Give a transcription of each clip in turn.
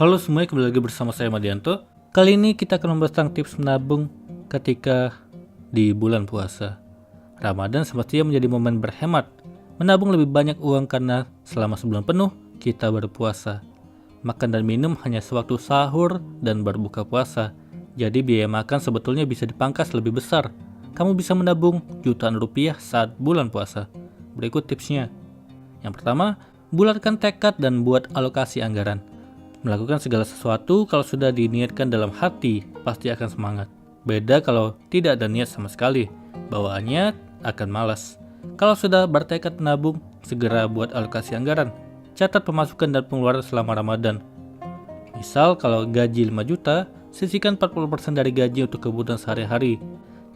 Halo semuanya, kembali lagi bersama saya Madianto. Kali ini kita akan membahas tentang tips menabung ketika di bulan puasa. Ramadan semestinya menjadi momen berhemat, menabung lebih banyak uang karena selama sebulan penuh kita berpuasa. Makan dan minum hanya sewaktu sahur dan berbuka puasa. Jadi biaya makan sebetulnya bisa dipangkas lebih besar. Kamu bisa menabung jutaan rupiah saat bulan puasa. Berikut tipsnya. Yang pertama, bulatkan tekad dan buat alokasi anggaran. Melakukan segala sesuatu kalau sudah diniatkan dalam hati, pasti akan semangat. Beda kalau tidak ada niat sama sekali, bawaannya akan malas. Kalau sudah bertekad menabung, segera buat alokasi anggaran. Catat pemasukan dan pengeluaran selama Ramadan. Misal kalau gaji 5 juta, sisihkan 40% dari gaji untuk kebutuhan sehari-hari,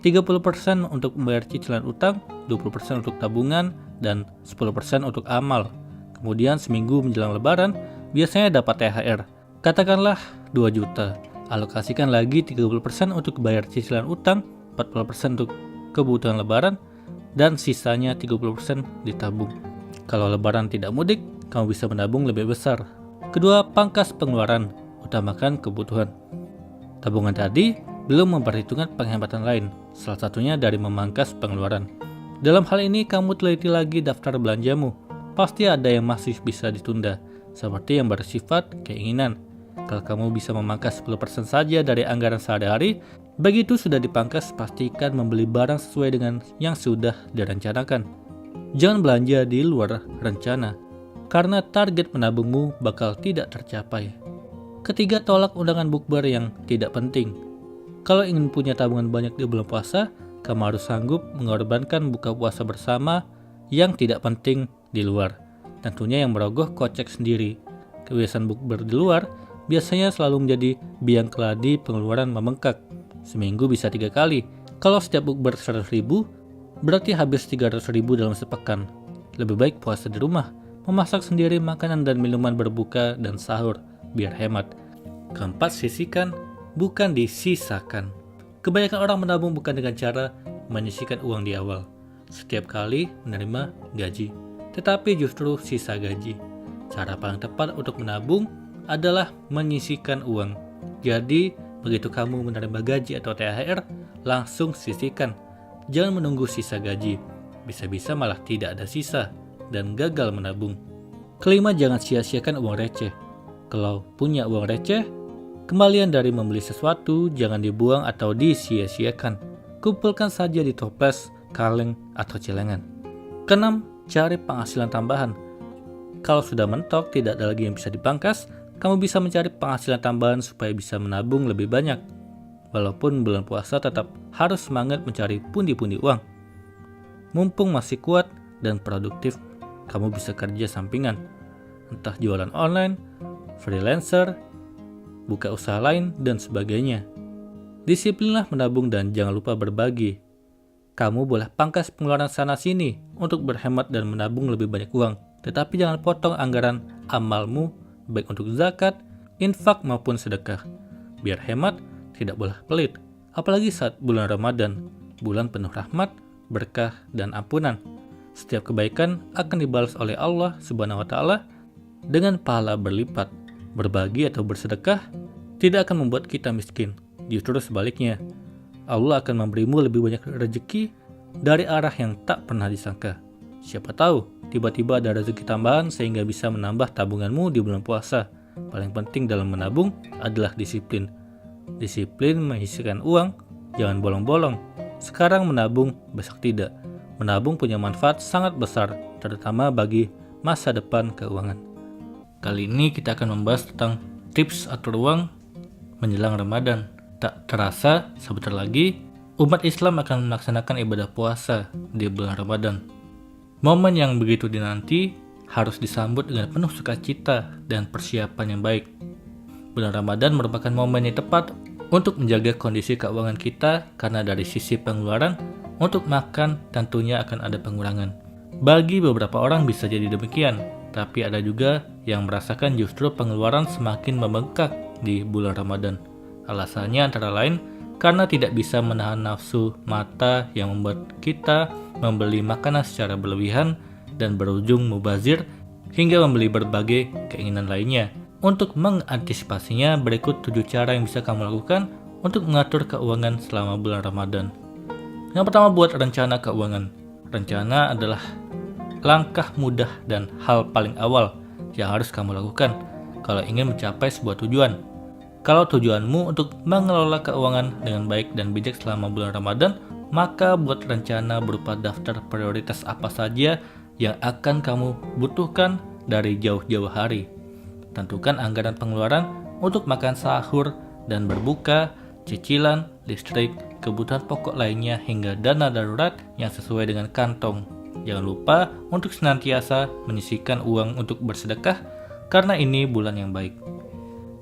30% untuk membayar cicilan utang, 20% untuk tabungan, dan 10% untuk amal. Kemudian seminggu menjelang lebaran, biasanya dapat THR. Katakanlah 2 juta. Alokasikan lagi 30% untuk bayar cicilan utang, 40% untuk kebutuhan lebaran, dan sisanya 30% ditabung. Kalau lebaran tidak mudik, kamu bisa menabung lebih besar. Kedua, pangkas pengeluaran, utamakan kebutuhan. Tabungan tadi belum memperhitungkan penghematan lain, salah satunya dari memangkas pengeluaran. Dalam hal ini kamu teliti lagi daftar belanjamu. Pasti ada yang masih bisa ditunda, seperti yang bersifat keinginan. Kalau kamu bisa memangkas 10% saja dari anggaran sehari-hari, begitu sudah dipangkas, pastikan membeli barang sesuai dengan yang sudah direncanakan. Jangan belanja di luar rencana, karena target menabungmu bakal tidak tercapai. Ketiga, tolak undangan bukber yang tidak penting. Kalau ingin punya tabungan banyak di bulan puasa, kamu harus sanggup mengorbankan buka puasa bersama yang tidak penting di luar. Tentunya yang merogoh kocek sendiri. Kebiasaan bukber di luar biasanya selalu menjadi biang keladi pengeluaran membengkak. Seminggu bisa 3 kali. Kalau setiap bukber 100 ribu, berarti habis 300 ribu dalam sepekan. Lebih baik puasa di rumah, memasak sendiri makanan dan minuman berbuka dan sahur, biar hemat. Keempat, sisihkan, bukan disisakan. Kebanyakan orang menabung bukan dengan cara menyisihkan uang di awal, setiap kali menerima gaji, tetapi justru sisa gaji. Cara paling tepat untuk menabung adalah menyisihkan uang. Jadi, begitu kamu menerima gaji atau THR, langsung sisihkan. Jangan menunggu sisa gaji. Bisa-bisa malah tidak ada sisa dan gagal menabung. Kelima, jangan sia-siakan uang receh. Kalau punya uang receh, kembalian dari membeli sesuatu jangan dibuang atau disia-siakan. Kumpulkan saja di toples, kaleng, atau celengan. Keenam, cari penghasilan tambahan. Kalau sudah mentok, tidak ada lagi yang bisa dipangkas, kamu bisa mencari penghasilan tambahan supaya bisa menabung lebih banyak. Walaupun bulan puasa, tetap harus semangat mencari pundi-pundi uang. Mumpung masih kuat dan produktif, kamu bisa kerja sampingan. Entah jualan online, freelancer, buka usaha lain, dan sebagainya. Disiplinlah menabung dan jangan lupa berbagi. Kamu boleh pangkas pengeluaran sana-sini untuk berhemat dan menabung lebih banyak uang. Tetapi jangan potong anggaran amalmu, baik untuk zakat, infak maupun sedekah. Biar hemat, tidak boleh pelit. Apalagi saat bulan Ramadan, bulan penuh rahmat, berkah, dan ampunan. Setiap kebaikan akan dibalas oleh Allah Subhanahu wa Ta'ala dengan pahala berlipat. Berbagi atau bersedekah tidak akan membuat kita miskin. Justru sebaliknya, Allah akan memberimu lebih banyak rezeki dari arah yang tak pernah disangka. Siapa tahu, tiba-tiba ada rezeki tambahan sehingga bisa menambah tabunganmu di bulan puasa. Paling penting dalam menabung adalah disiplin. Disiplin menyisihkan uang, jangan bolong-bolong. Sekarang menabung, besok tidak. Menabung punya manfaat sangat besar, terutama bagi masa depan keuangan. Kali ini kita akan membahas tentang tips atur uang menjelang Ramadan. Tak terasa, sebentar lagi umat Islam akan melaksanakan ibadah puasa di bulan Ramadan. Momen yang begitu dinanti harus disambut dengan penuh sukacita dan persiapan yang baik. Bulan Ramadan merupakan momen yang tepat untuk menjaga kondisi keuangan kita karena dari sisi pengeluaran, untuk makan tentunya akan ada pengurangan. Bagi beberapa orang bisa jadi demikian, tapi ada juga yang merasakan justru pengeluaran semakin membengkak di bulan Ramadan. Alasannya antara lain karena tidak bisa menahan nafsu mata yang membuat kita membeli makanan secara berlebihan dan berujung mubazir hingga membeli berbagai keinginan lainnya. Untuk mengantisipasinya, berikut 7 cara yang bisa kamu lakukan untuk mengatur keuangan selama bulan Ramadan. Yang pertama, buat rencana keuangan. Rencana adalah langkah mudah dan hal paling awal yang harus kamu lakukan kalau ingin mencapai sebuah tujuan. Kalau tujuanmu untuk mengelola keuangan dengan baik dan bijak selama bulan Ramadan, maka buat rencana berupa daftar prioritas apa saja yang akan kamu butuhkan dari jauh-jauh hari. Tentukan anggaran pengeluaran untuk makan sahur dan berbuka, cicilan, listrik, kebutuhan pokok lainnya hingga dana darurat yang sesuai dengan kantong. Jangan lupa untuk senantiasa menyisihkan uang untuk bersedekah karena ini bulan yang baik.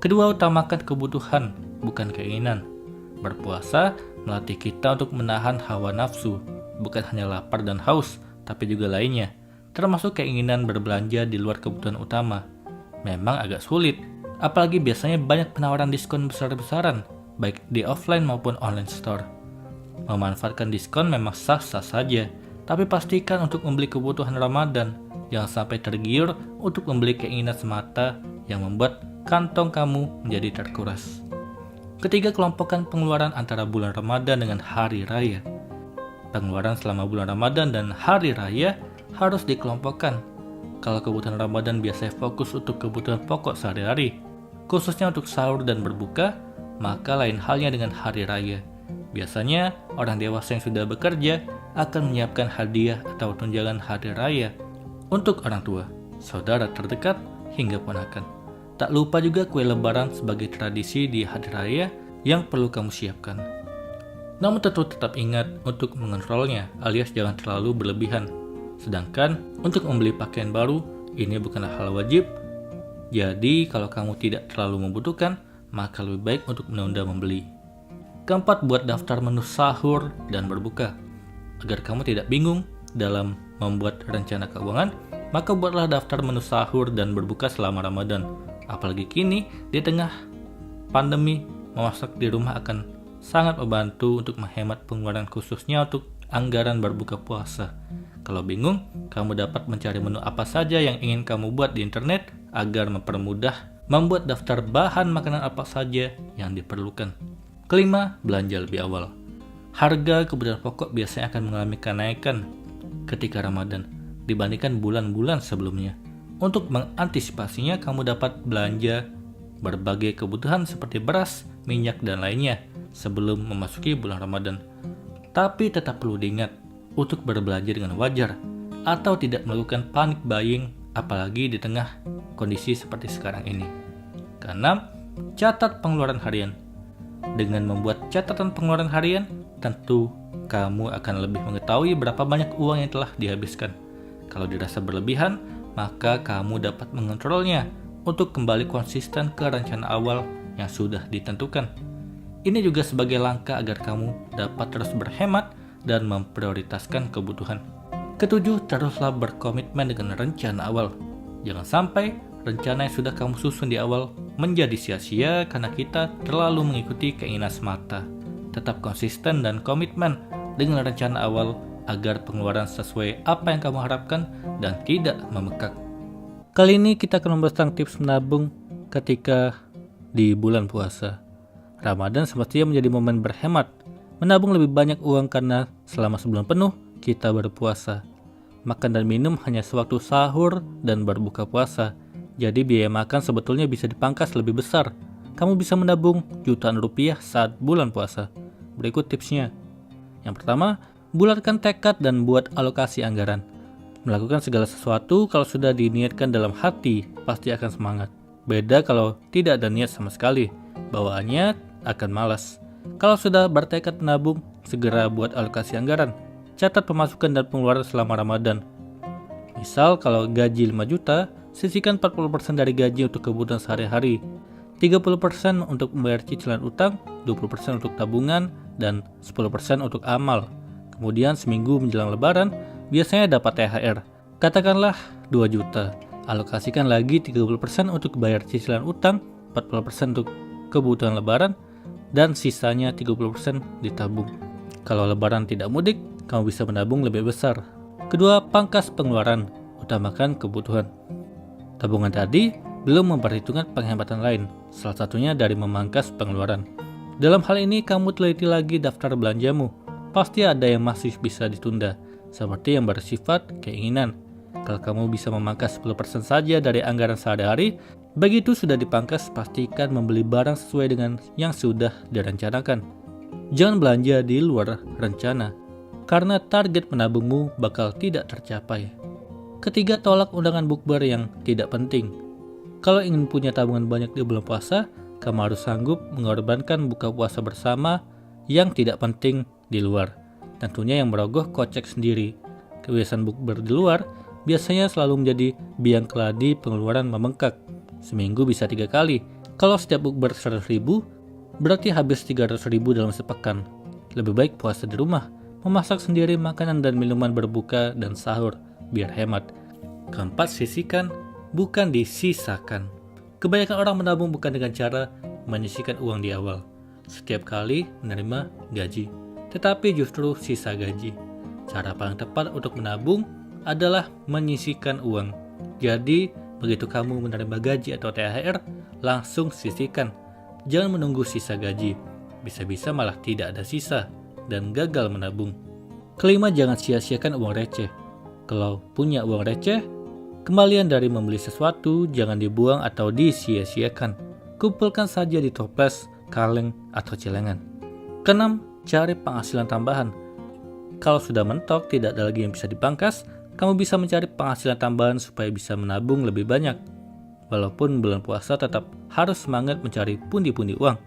Kedua, utamakan kebutuhan, bukan keinginan. Berpuasa melatih kita untuk menahan hawa nafsu, bukan hanya lapar dan haus, tapi juga lainnya, termasuk keinginan berbelanja di luar kebutuhan utama. Memang agak sulit, apalagi biasanya banyak penawaran diskon besar-besaran, baik di offline maupun online store. Memanfaatkan diskon memang sah-sah saja, tapi pastikan untuk membeli kebutuhan Ramadan, jangan sampai tergiur untuk membeli keinginan semata yang membuat kantong kamu menjadi terkuras. Ketiga, kelompokkan pengeluaran antara bulan Ramadan dengan hari raya. Pengeluaran selama bulan Ramadan dan hari raya harus dikelompokkan. Kalau kebutuhan Ramadan biasanya fokus untuk kebutuhan pokok sehari-hari, khususnya untuk sahur dan berbuka, maka lain halnya dengan hari raya. Biasanya, orang dewasa yang sudah bekerja akan menyiapkan hadiah atau tunjangan hari raya untuk orang tua, saudara terdekat, hingga ponakan. Tak lupa juga kue lebaran sebagai tradisi di hari raya yang perlu kamu siapkan. Namun tentu tetap ingat untuk mengontrolnya, alias jangan terlalu berlebihan. Sedangkan untuk membeli pakaian baru, ini bukanlah hal wajib. Jadi kalau kamu tidak terlalu membutuhkan, maka lebih baik untuk menunda membeli. Keempat, buat daftar menu sahur dan berbuka. Agar kamu tidak bingung dalam membuat rencana keuangan, maka buatlah daftar menu sahur dan berbuka selama Ramadan. Apalagi kini, di tengah pandemi, memasak di rumah akan sangat membantu untuk menghemat pengeluaran khususnya untuk anggaran berbuka puasa. Kalau bingung, kamu dapat mencari menu apa saja yang ingin kamu buat di internet agar mempermudah membuat daftar bahan makanan apa saja yang diperlukan. Kelima, belanja lebih awal. Harga kebutuhan pokok biasanya akan mengalami kenaikan ketika Ramadan dibandingkan bulan-bulan sebelumnya. Untuk mengantisipasinya, kamu dapat belanja berbagai kebutuhan seperti beras, minyak, dan lainnya sebelum memasuki bulan Ramadan. Tapi tetap perlu diingat untuk berbelanja dengan wajar atau tidak melakukan panic buying, apalagi di tengah kondisi seperti sekarang ini. Keenam, catat pengeluaran harian. Dengan membuat catatan pengeluaran harian, tentu kamu akan lebih mengetahui berapa banyak uang yang telah dihabiskan. Kalau dirasa berlebihan, maka kamu dapat mengontrolnya untuk kembali konsisten ke rencana awal yang sudah ditentukan. Ini juga sebagai langkah agar kamu dapat terus berhemat dan memprioritaskan kebutuhan. Ketujuh, teruslah berkomitmen dengan rencana awal. Jangan sampai rencana yang sudah kamu susun di awal menjadi sia-sia karena kita terlalu mengikuti keinginan semata. Tetap konsisten dan komitmen dengan rencana awal agar pengeluaran sesuai apa yang kamu harapkan dan tidak membengkak. Kali ini kita akan membahas tentang tips menabung ketika di bulan puasa. Ramadan semestinya menjadi momen berhemat, menabung lebih banyak uang karena selama sebulan penuh kita berpuasa. Makan dan minum hanya sewaktu sahur dan berbuka puasa. Jadi biaya makan sebetulnya bisa dipangkas lebih besar. Kamu bisa menabung jutaan rupiah saat bulan puasa. Berikut tipsnya. Yang pertama, bulatkan tekad dan buat alokasi anggaran. Melakukan segala sesuatu kalau sudah diniatkan dalam hati, pasti akan semangat. Beda kalau tidak ada niat sama sekali, bawaannya akan malas. Kalau sudah bertekad menabung, segera buat alokasi anggaran. Catat pemasukan dan pengeluaran selama Ramadan. Misal kalau gaji 5 juta, sisihkan 40% dari gaji untuk kebutuhan sehari-hari, 30% untuk membayar cicilan utang, 20% untuk tabungan, dan 10% untuk amal. Kemudian seminggu menjelang lebaran, biasanya dapat THR. Katakanlah 2 juta. Alokasikan lagi 30% untuk bayar cicilan utang, 40% untuk kebutuhan lebaran, dan sisanya 30% ditabung. Kalau lebaran tidak mudik, kamu bisa menabung lebih besar. Kedua, pangkas pengeluaran, utamakan kebutuhan. Tabungan tadi belum memperhitungkan penghematan lain, salah satunya dari memangkas pengeluaran. Dalam hal ini, kamu teliti lagi daftar belanjamu. Pasti ada yang masih bisa ditunda, seperti yang bersifat keinginan. Kalau kamu bisa memangkas 10% saja dari anggaran sehari-hari, begitu sudah dipangkas, pastikan membeli barang sesuai dengan yang sudah direncanakan. Jangan belanja di luar rencana, karena target menabungmu bakal tidak tercapai. Ketiga, tolak undangan bukber yang tidak penting. Kalau ingin punya tabungan banyak di bulan puasa, kamu harus sanggup mengorbankan buka puasa bersama yang tidak penting di luar. Tentunya yang merogoh kocek sendiri. Kebiasaan bukber di luar biasanya selalu menjadi biang keladi pengeluaran membengkak. Seminggu bisa 3 kali. Kalau setiap bukber 100.000, berarti habis 300.000 dalam sepekan. Lebih baik puasa di rumah, memasak sendiri makanan dan minuman berbuka dan sahur, biar hemat. Keempat, sisihkan, bukan disisakan. Kebanyakan orang menabung bukan dengan cara menyisihkan uang di awal, setiap kali menerima gaji, tetapi justru sisa gaji. Cara paling tepat untuk menabung adalah menyisihkan uang. Jadi, begitu kamu menerima gaji atau THR, langsung sisihkan. Jangan menunggu sisa gaji. Bisa-bisa malah tidak ada sisa dan gagal menabung. Kelima, jangan sia-siakan uang receh. Kalau punya uang receh, kembalian dari membeli sesuatu jangan dibuang atau disia-siakan. Kumpulkan saja di toples, kaleng, atau celengan. Keenam, cari penghasilan tambahan. Kalau sudah mentok, tidak ada lagi yang bisa dipangkas, kamu bisa mencari penghasilan tambahan supaya bisa menabung lebih banyak. Walaupun bulan puasa, tetap harus semangat mencari pundi-pundi uang.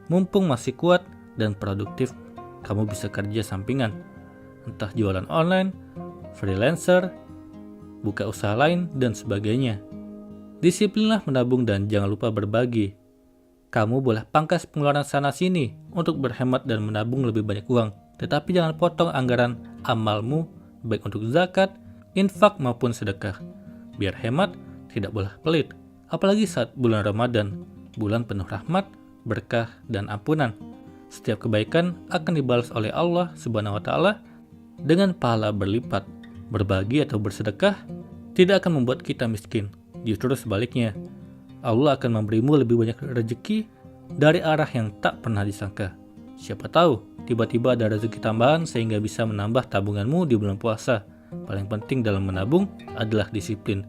Mumpung masih kuat dan produktif, kamu bisa kerja sampingan. Entah jualan online, freelancer, buka usaha lain, dan sebagainya. Disiplinlah menabung dan jangan lupa berbagi. Kamu boleh pangkas pengeluaran sana-sini untuk berhemat dan menabung lebih banyak uang. Tetapi jangan potong anggaran amalmu, baik untuk zakat, infak maupun sedekah. Biar hemat, tidak boleh pelit. Apalagi saat bulan Ramadan, bulan penuh rahmat, berkah, dan ampunan. Setiap kebaikan akan dibalas oleh Allah Subhanahu wa Ta'ala dengan pahala berlipat. Berbagi atau bersedekah tidak akan membuat kita miskin. Justru sebaliknya, Allah akan memberimu lebih banyak rezeki dari arah yang tak pernah disangka. Siapa tahu, tiba-tiba ada rezeki tambahan sehingga bisa menambah tabunganmu di bulan puasa. Paling penting dalam menabung adalah disiplin.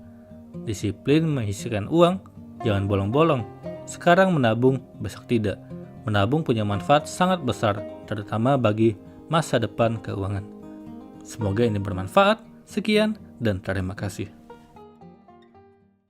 Disiplin menyisihkan uang, jangan bolong-bolong. Sekarang menabung, besok tidak. Menabung punya manfaat sangat besar, terutama bagi masa depan keuangan. Semoga ini bermanfaat. Sekian dan terima kasih.